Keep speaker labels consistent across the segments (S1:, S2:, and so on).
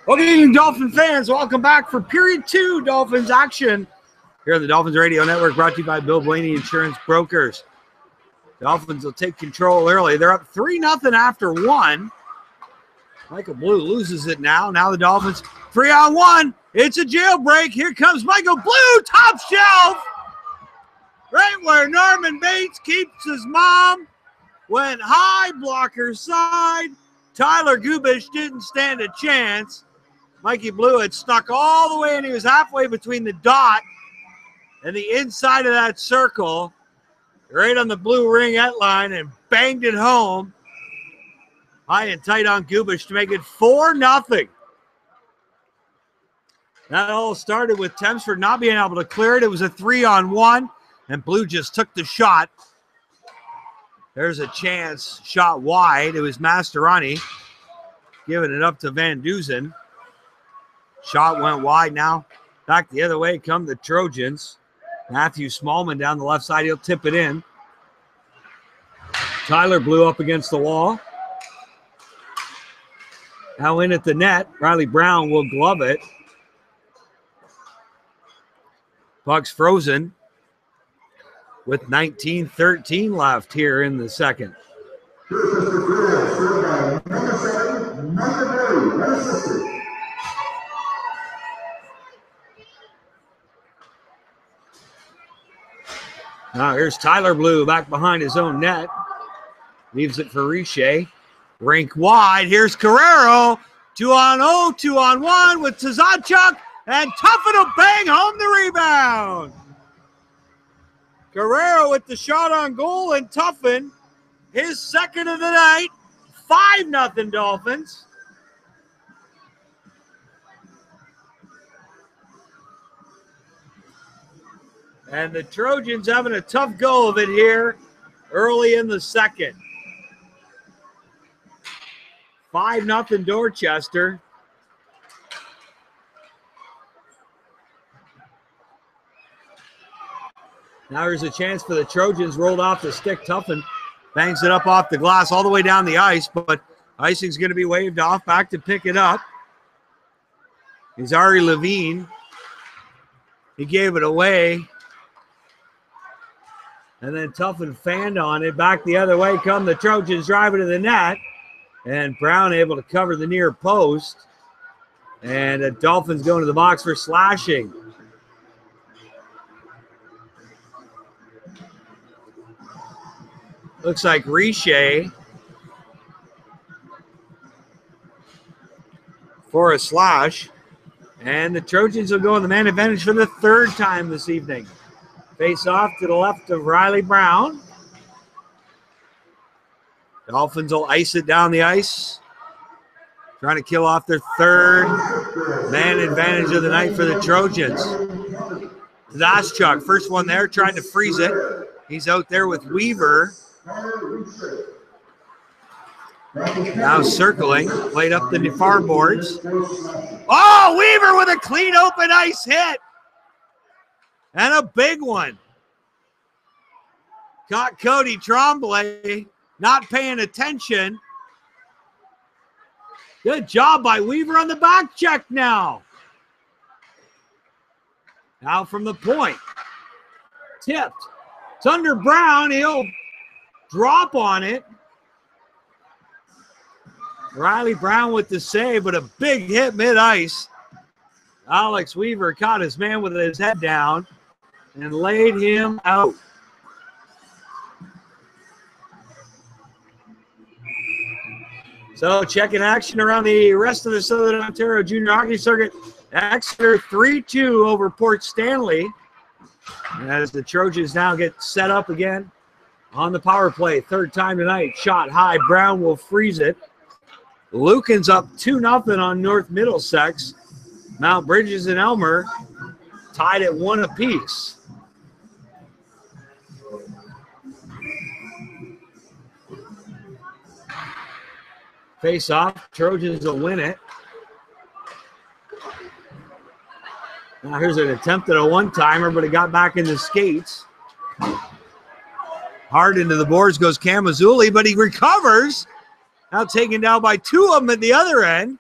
S1: Good evening, Dolphin fans. Welcome back for period 2 Dolphins action here on the Dolphins Radio Network, brought to you by Bill Blaney Insurance Brokers. Dolphins will take control early. They're up 3-0 after 1. Michael Blue loses it now. Now the Dolphins 3-on-1. It's a jailbreak. Here comes Michael Blue, top shelf. Right where Norman Bates keeps his mom. Went high, blocker side. Tyler Gubish didn't stand a chance. Mikey Blue had stuck all the way, and he was halfway between the dot and the inside of that circle, right on the blue ringette line, and banged it home. High and tight on Gubish to make it 4-0. That all started with Thamesford not being able to clear it. It was a 3-on-1, and Blue just took the shot. There's a chance, shot wide. It was Mastorani giving it up to Van Duzen. Shot went wide now. Back the other way come the Trojans. Matthew Smallman down the left side. He'll tip it in. Tyler Blue up against the wall. Now in at the net. Riley Brown will glove it. Puck's frozen with 19:13 left here in the second. Now here's Tyler Blue back behind his own net. Leaves it for Riche. Rink wide. Here's Carrero. 2-on-0, 2-on-1 with Tazachuk. And Tuffin will bang home the rebound. Carrero with the shot on goal, and Tuffin, his second of the night. 5-0 Dolphins. And the Trojans having a tough go of it here early in the second. 5-0 Dorchester. Now here's a chance for the Trojans. Rolled off the stick. Tuffin bangs it up off the glass all the way down the ice, but icing's going to be waved off. Back to pick it up is Ari Levine. He gave it away. And then Tuffin fanned on it. Back the other way come the Trojans driving to the net. And Brown able to cover the near post. And the Dolphins going to the box for slashing. Looks like Riche for a slash. And the Trojans will go on the man advantage for the third time this evening. Face off to the left of Riley Brown. Dolphins will ice it down the ice. Trying to kill off their third man advantage of the night for the Trojans. Tadaschuk, first one there, trying to freeze it. He's out there with Weaver. Now circling, played up the far boards. Oh, Weaver with a clean open ice hit. And a big one. Caught Cody Tremblay not paying attention. Good job by Weaver on the back check now. Now from the point. Tipped. It's under Brown. He'll drop on it. Riley Brown with the save, but a big hit mid-ice. Alex Weaver caught his man with his head down and laid him out. So checking action around the rest of the Southern Ontario Junior Hockey Circuit. Exeter 3-2 over Port Stanley. As the Trojans now get set up again on the power play. Third time tonight. Shot high. Brown will freeze it. Lucan's up 2-0 on North Middlesex. Mount Bridges and Elmer tied at 1 apiece. Face off. Trojans will win it. Now here's an attempt at a one-timer, but it got back in the skates. Hard into the boards goes Camazuli, but he recovers. Now taken down by two of them at the other end.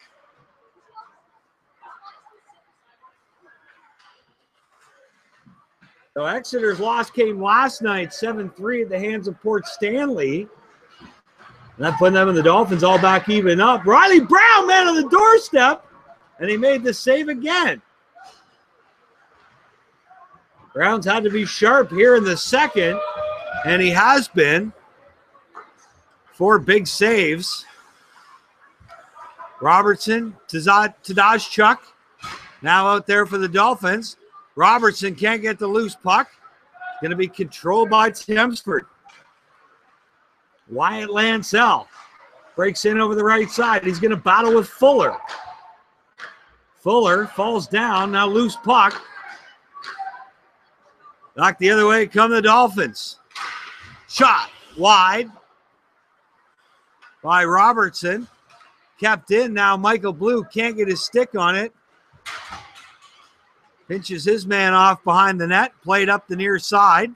S1: So Exeter's loss came last night, 7-3 at the hands of Port Stanley. And that put them and the Dolphins all back even up. Riley Brown, man on the doorstep, and he made the save again. Brown's had to be sharp here in the second, and he has been. 4 big saves. Robertson, Tadashchuk, now out there for the Dolphins. Robertson can't get the loose puck. Going to be controlled by Thamesford. Wyatt Lancel breaks in over the right side. He's going to battle with Fuller. Fuller falls down. Now loose puck. Back the other way come the Dolphins. Shot wide by Robertson. Kept in now. Michael Blue can't get his stick on it. Pinches his man off behind the net. Played up the near side.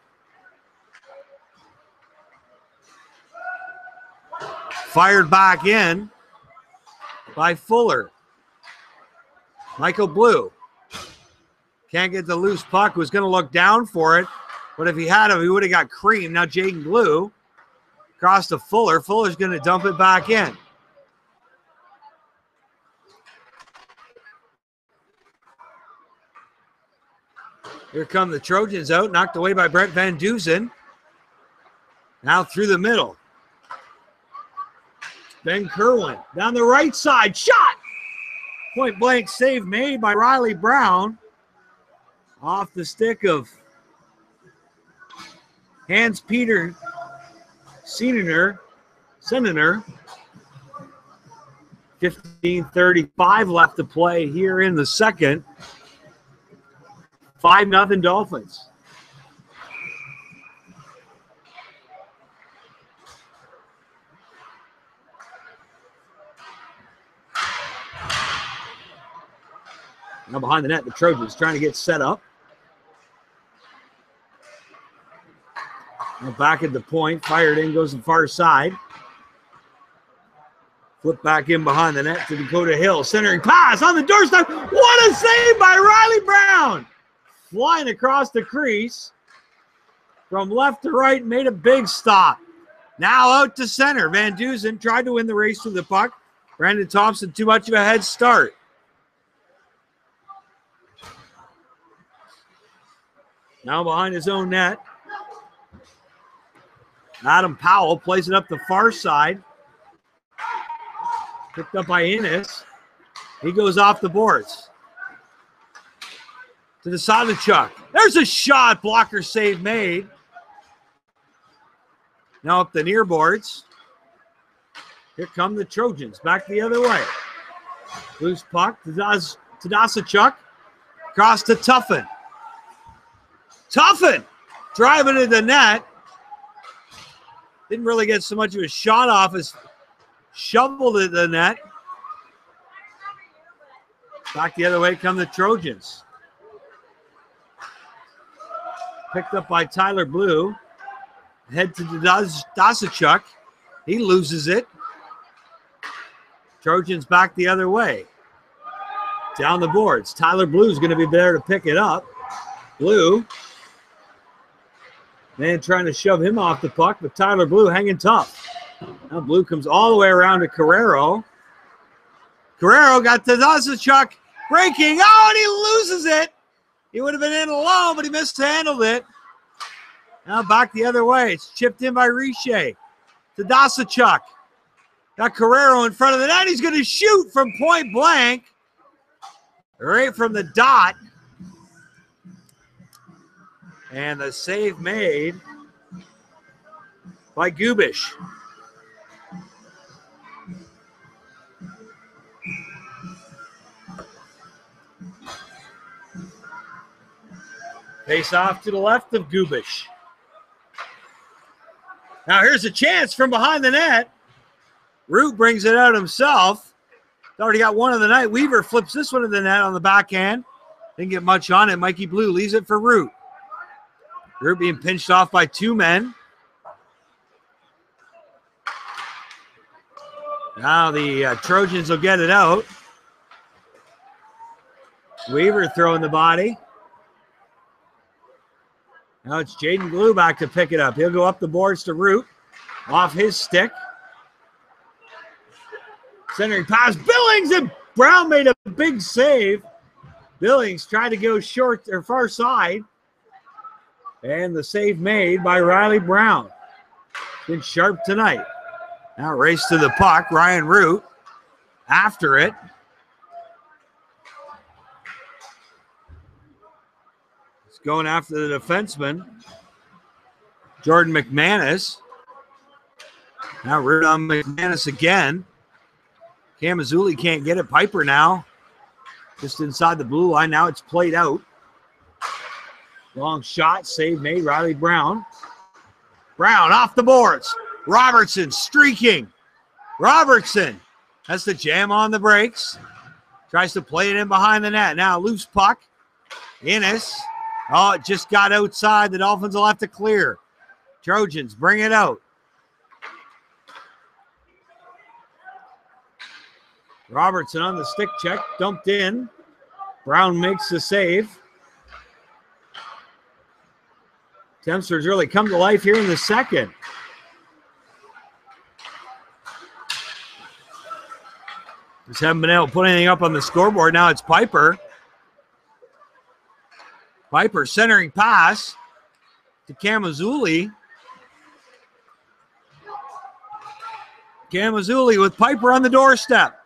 S1: Fired back in by Fuller. Michael Blue can't get the loose puck. Was going to look down for it, but if he had him, he would have got creamed. Now Jaden Blue across to Fuller. Fuller's going to dump it back in. Here come the Trojans out, knocked away by Brent Van Dusen. Now through the middle. Ben Kerwin down the right side. Shot! Point blank save made by Riley Brown. Off the stick of Hans-Peter Senator. 15:35 left to play here in the second. 5-0 Dolphins. Now behind the net, the Trojans trying to get set up. Now back at the point, fired in, goes to the far side. Flip back in behind the net to Dakota Hill. Centering pass on the doorstep. What a save by Riley Brown! Flying across the crease from left to right, made a big stop. Now out to center. Van Dusen tried to win the race to the puck. Brandon Thompson, too much of a head start. Now behind his own net. Adam Powell plays it up the far side. Picked up by Innes. He goes off the boards. To the Sadachuk. There's a shot. Blocker save made. Now up the near boards. Here come the Trojans. Back the other way. Loose puck. Tadashchuk. Across to Tuffin. Tuffin driving to the net. Didn't really get so much of a shot off as shoveled at the net. Back the other way come the Trojans. Picked up by Tyler Blue. Head to Tadashchuk. He loses it. Trojans back the other way. Down the boards. Tyler Blue's going to be there to pick it up. Blue. Man trying to shove him off the puck, but Tyler Blue hanging tough. Now Blue comes all the way around to Carrero. Carrero got Tadashchuk breaking. Oh, and he loses it. He would have been in alone, but he mishandled it. Now back the other way. It's chipped in by Riche. Tadashchuk. Got Carrero in front of the net. He's going to shoot from point blank. Right from the dot. And the save made by Gubish. Face off to the left of Gubish. Now here's a chance from behind the net. Root brings it out himself. He's already got one of the night. Weaver flips this one to the net on the backhand. Didn't get much on it. Mikey Blue leaves it for Root. Root being pinched off by 2 men. Now the Trojans will get it out. Weaver throwing the body. Now it's Jaden Glue back to pick it up. He'll go up the boards to Root. Off his stick. Centering pass. Billings, and Brown made a big save. Billings tried to go short or far side. And the save made by Riley Brown. Been sharp tonight. Now race to the puck. Ryan Root after it. He's going after the defenseman, Jordan McManus. Now Root on McManus again. Kamazuli can't get it. Piper now just inside the blue line. Now it's played out. Long shot, save made. Riley Brown. Brown off the boards. Robertson streaking. Robertson has to jam on the brakes. Tries to play it in behind the net. Now loose puck. Innes. Oh, it just got outside. The Dolphins will have to clear. Trojans bring it out. Robertson on the stick check. Dumped in. Brown makes the save. Thamesford's really come to life here in the second. Just haven't been able to put anything up on the scoreboard. Now it's Piper. Piper centering pass to Kamazuli. Kamazuli with Piper on the doorstep.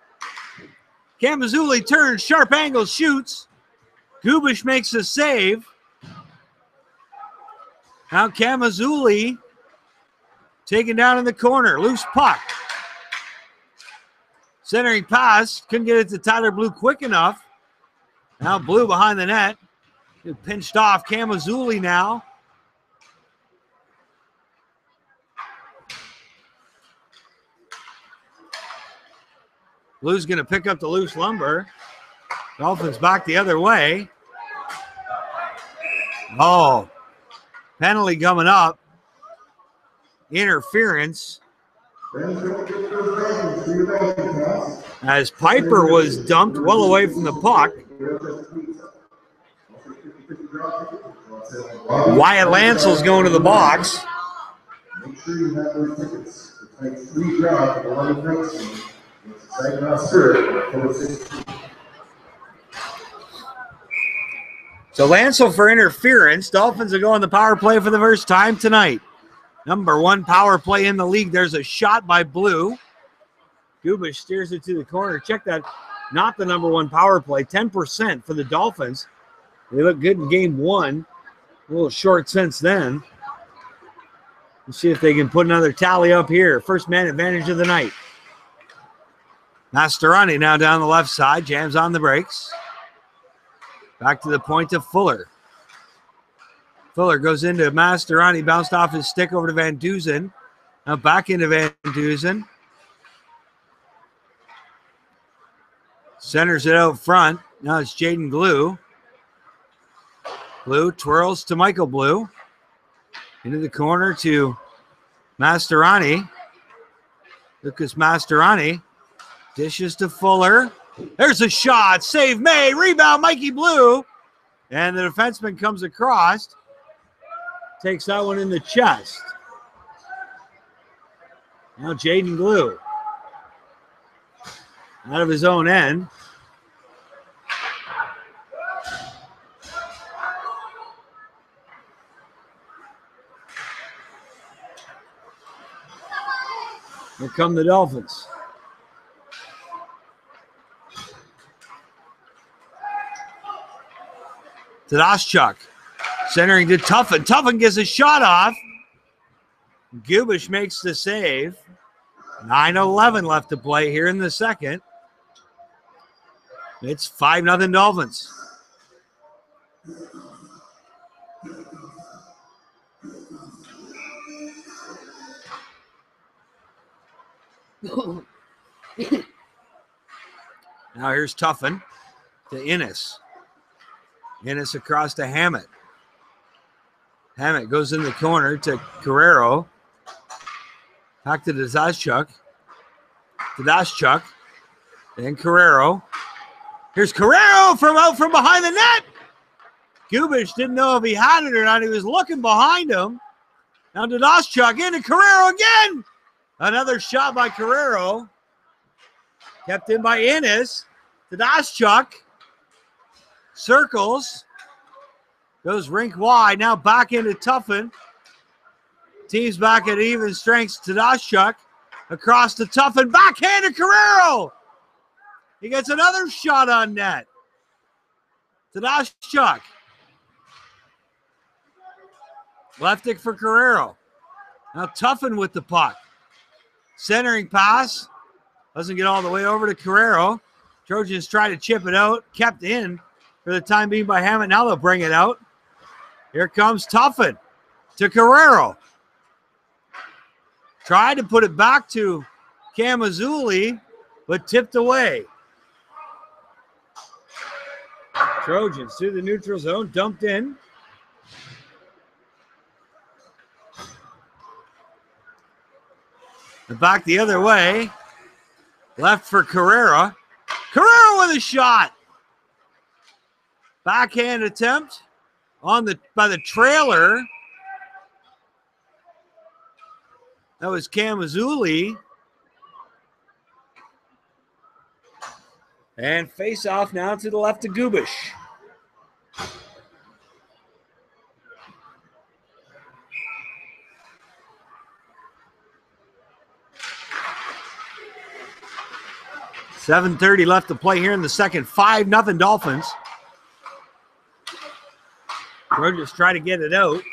S1: Kamazuli turns, sharp angle, shoots. Gubish makes a save. Now Kamazuli taken down in the corner. Loose puck. Centering pass. Couldn't get it to Tyler Blue quick enough. Now Blue behind the net. It pinched off Kamazuli now. Blue's going to pick up the loose lumber. Dolphins back the other way. Oh. Penalty coming up. Interference. As Piper was dumped well away from the puck. Wyatt Lancel's going to the box. Make sure you have those tickets. The type 3 drop at 11:19. It's a second off serve, October 16th. So Lancel for interference. Dolphins will go on the power play for the first time tonight. Number 1 power play in the league. There's a shot by Blue. Gubish steers it to the corner. Check that. Not the number 1 power play. 10% for the Dolphins. They look good in game 1. A little short since then. Let's see if they can put another tally up here. First man advantage of the night. Mastorani now down the left side. Jams on the brakes. Back to the point of Fuller. Fuller goes into Mastorani. Bounced off his stick over to Van Duzen. Now back into Van Duzen. Centers it out front. Now it's Jaden Glue. Blue twirls to Michael Blue. Into the corner to Mastorani. Lucas Mastorani. Dishes to Fuller. There's a shot. Save made. Rebound, Mikey Blue. And the defenseman comes across. Takes that one in the chest. Now Jaden Glue. Out of his own end. Here come the Dolphins. Tadaschuk centering to Tuffin. Tuffin gets a shot off. Gubish makes the save. 9:11 left to play here in the second. It's 5-0 Dolphins. Now here's Tuffin to Innes. Innes across to Hammett. Hammett goes in the corner to Carrero. Back to Tadaschuk. Tadaschuk. Then Carrero. Here's Carrero from out from behind the net. Gubish didn't know if he had it or not. He was looking behind him. Now Tedashchuk into Carrero again. Another shot by Carrero. Kept in by Innes. Tedashchuk circles. Goes rink wide. Now back into Tuffin. Team's back at even strengths. Tedashchuk across to Tuffin. Backhand to Carrero. He gets another shot on net. Tedashchuk. Leftic for Carrero. Now Tuffin with the puck. Centering pass. Doesn't get all the way over to Carrero. Trojans try to chip it out. Kept in for the time being by Hammett. Now they'll bring it out. Here comes Tuffin to Carrero. Tried to put it back to Camazuli, but tipped away. Trojans through the neutral zone, dumped in. And back the other way. Left for Carrera. Carrera with a shot. Backhand attempt by the trailer. That was Camazuli. And face off now to the left of Gubish. .7:30 left to play here in the second. 5-0 Dolphins. Rogers try to get it out.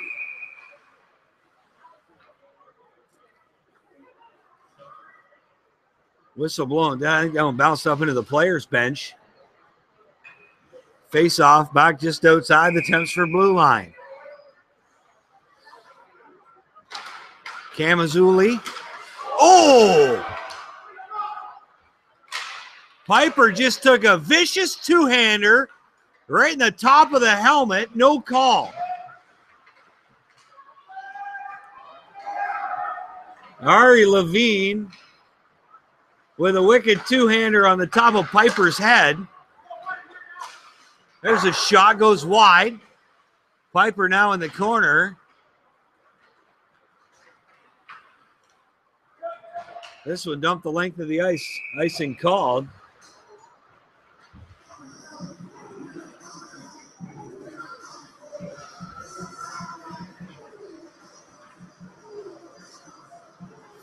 S1: Whistle blown down. I think that one bounced up into the players' bench. Face off back just outside the Thamesford blue line. Camazuli. Oh! Piper just took a vicious two-hander right in the top of the helmet. No call. Ari Levine with a wicked two-hander on the top of Piper's head. There's a shot, goes wide. Piper now in the corner. This one dumped the length of the ice. Icing called.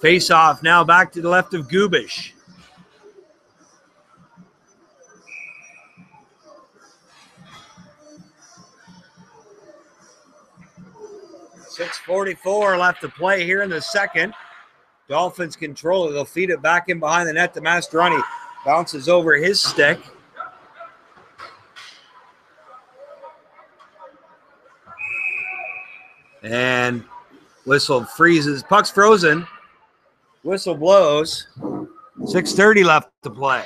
S1: Face off now back to the left of Gubish. .6:44 left to play here in the second. Dolphins control it. They'll feed it back in behind the net to Mastroeni. Bounces over his stick. And whistle freezes. Puck's frozen. Whistle blows. 6:30 left to play.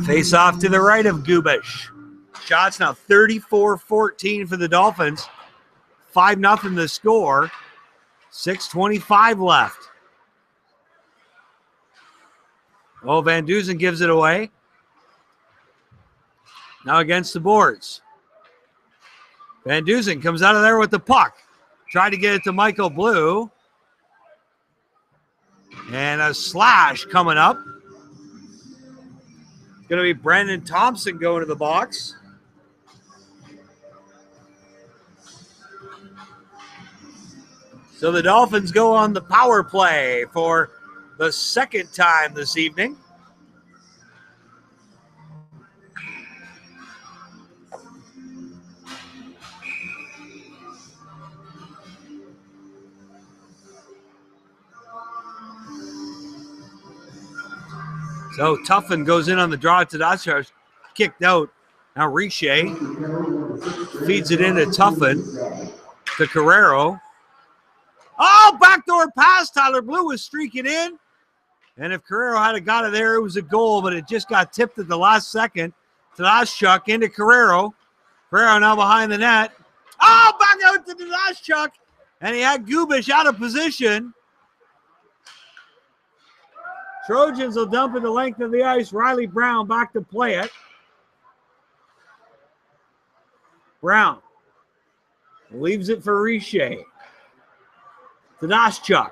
S1: Face off to the right of Gubish. Shots now 34-14 for the Dolphins. 5-0 the score. 6:25 left. Oh, Van Dusen gives it away. Now against the boards. Van Dusen comes out of there with the puck. Tried to get it to Michael Blue. And a slash coming up. It's going to be Brandon Thompson going to the box. So the Dolphins go on the power play for the second time this evening. So Tuffin goes in on the draw to Tedashchuk, kicked out. Now Richer feeds it into Tuffin to Carrero. Oh, backdoor pass. Tyler Blue was streaking in. And if Carrero had got it there, it was a goal, but it just got tipped at the last second. Tedashchuk into Carrero. Carrero now behind the net. Oh, back out to Tedashchuk. And he had Gubish out of position. Trojans will dump it the length of the ice. Riley Brown back to play it. Brown leaves it for Richer. Tadaschuk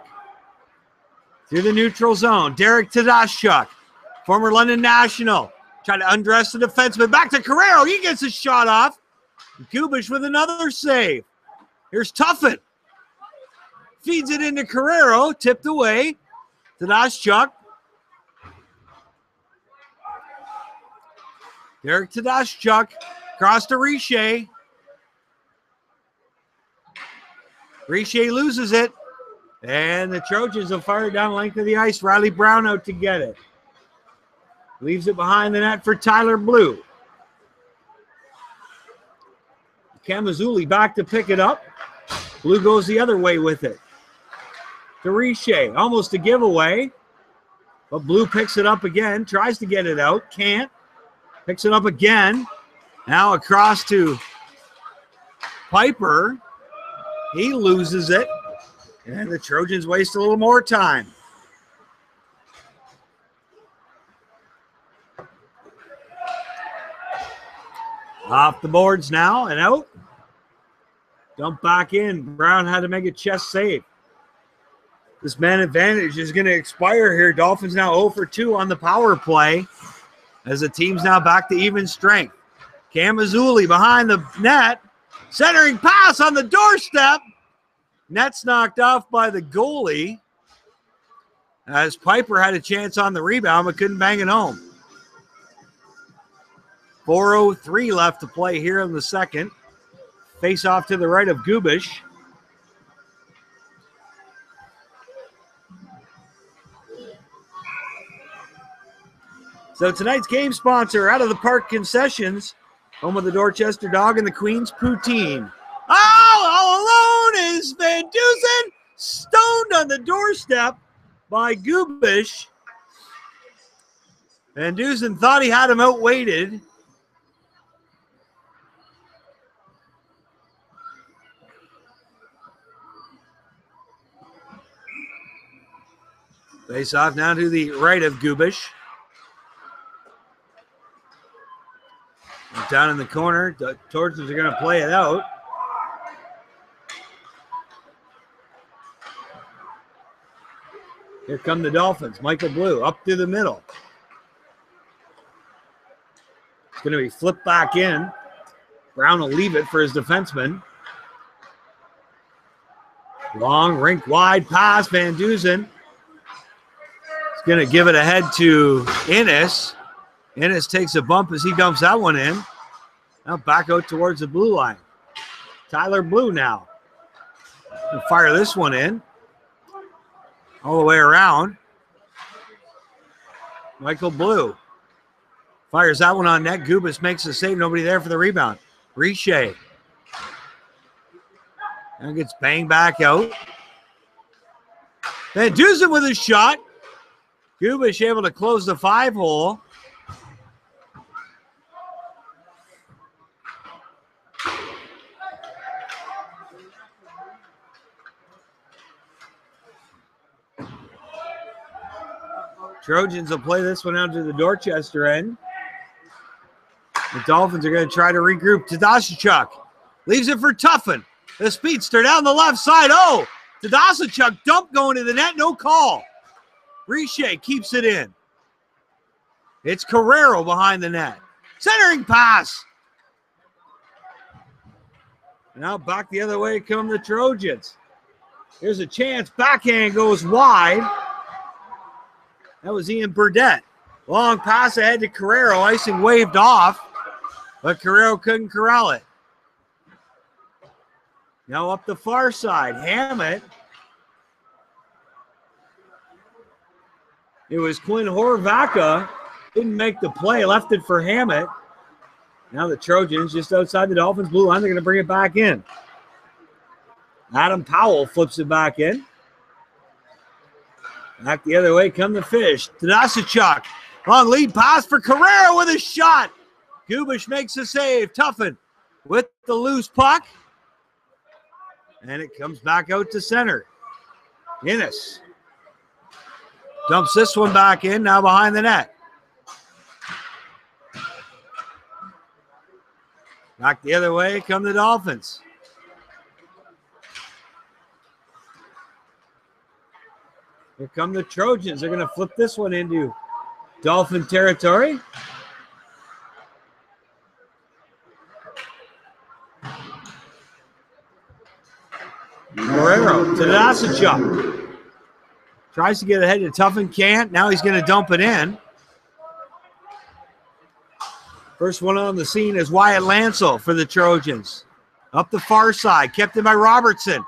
S1: through the neutral zone. Derek Tadaschuk, former London National, trying to undress the defenseman. Back to Carrero. He gets a shot off. Gubish with another save. Here's Tuffin. Feeds it into Carrero. Tipped away. Tadaschuk. Derek Tadaschuk. Across to Richer. Richer loses it. And the Trojans will fire it down the length of the ice. Riley Brown out to get it. Leaves it behind the net for Tyler Blue. Camazuli back to pick it up. Blue goes the other way with it. To Richer. Almost a giveaway. But Blue picks it up again. Tries to get it out. Can't. Picks it up again. Now across to Piper. He loses it. And the Trojans waste a little more time. Off the boards now and out. Dump back in. Brown had to make a chest save. This man advantage is going to expire here. Dolphins now 0 for 2 on the power play as the team's now back to even strength. Camazuli behind the net. Centering pass on the doorstep. Net's knocked off by the goalie as Piper had a chance on the rebound but couldn't bang it home. 4:03 left to play here in the second. Face off to the right of Gubish. So tonight's game sponsor, Out of the Park Concessions, home of the Dorchester Dog and the Queen's Poutine. All alone is Van Dusen, stoned on the doorstep by Gubish. Van Dusen thought he had him outweighted. Face off now to the right of Gubish. Down in the corner, the Torches are going to play it out. Here come the Dolphins. Michael Blue up through the middle. It's going to be flipped back in. Brown will leave it for his defenseman. Long, rink wide pass. Van Dusen. He's going to give it ahead to Innes. Innes takes a bump as he dumps that one in. Now back out towards the blue line. Tyler Blue now. He'll fire this one in. All the way around. Michael Blue fires that one on net. Gubish makes the save. Nobody there for the rebound. Richer. Now gets banged back out. Van Dusen with a shot. Gubish able to close the 5-hole. Trojans will play this one out to the Dorchester end. The Dolphins are going to try to regroup. Tadaschuk leaves it for Tuffin. The speedster down the left side. Oh, Tadaschuk dump going to the net. No call. Richer keeps it in. It's Carrero behind the net. Centering pass. Now back the other way come the Trojans. Here's a chance. Backhand goes wide. That was Ian Burdett. Long pass ahead to Carrero. Icing waved off, but Carrero couldn't corral it. Now up the far side. Hammett. It was Quinn Horvaca. Didn't make the play. Left it for Hammett. Now the Trojans just outside the Dolphins blue line. They're going to bring it back in. Adam Powell flips it back in. Back the other way come the Fish. Tadaschuk. Long lead pass for Carrero with a shot. Gubish makes a save. Tuffin with the loose puck. And it comes back out to center. Innes. Dumps this one back in, now behind the net. Back the other way come the Dolphins. Here come the Trojans. They're going to flip this one into Dolphin territory. Guerrero to Dasachuk. Tries to get ahead to Tuffin, can't. Now he's going to dump it in. First one on the scene is Wyatt Lancel for the Trojans. Up the far side, kept in by Robertson.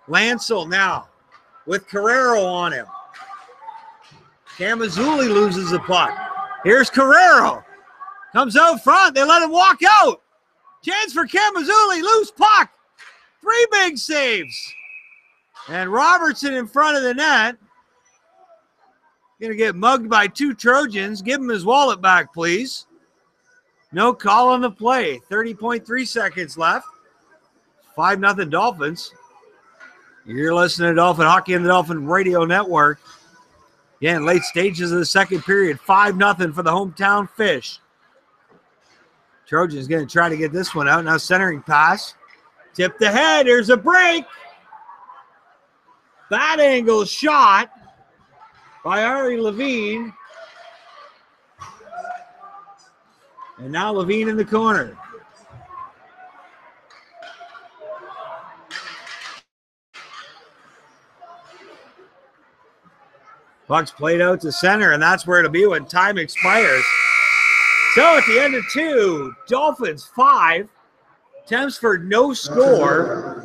S1: Lancel now with Guerrero on him. Camazuli loses the puck. Here's Guerrero. Comes out front. They let him walk out. Chance for Camazuli. Loose puck. 3 big saves. And Robertson in front of the net. Going to get mugged by 2 Trojans. Give him his wallet back, please. No call on the play. 30.3 seconds left. 5-0 Dolphins. You're listening to Dolphin Hockey and the Dolphin Radio Network. Yeah, in late stages of the second period. 5-0 for the hometown Fish. Trojans going to try to get this one out. Now centering pass. Tipped ahead. There's a break. Bad angle shot by Ari Levine. And now Levine in the corner. Puck's played out to center, and that's where it'll be when time expires. So at the end of 2, Dolphins 5, Thamesford no score.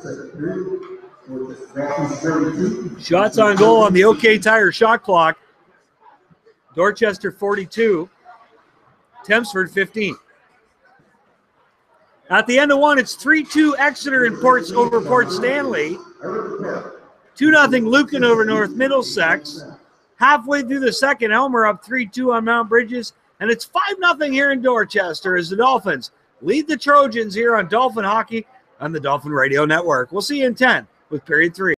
S1: Shots on goal on the OK Tire shot clock. Dorchester 42, Thamesford 15. At the end of 1, it's 3-2 Exeter and Ports over Port Stanley. 2-0 Lucan over North Middlesex. Halfway through the second, Elmer up 3-2 on Mount Bridges. And it's 5-0 here in Dorchester as the Dolphins lead the Trojans here on Dolphin Hockey on the Dolphin Radio Network. We'll see you in 10 with period 3.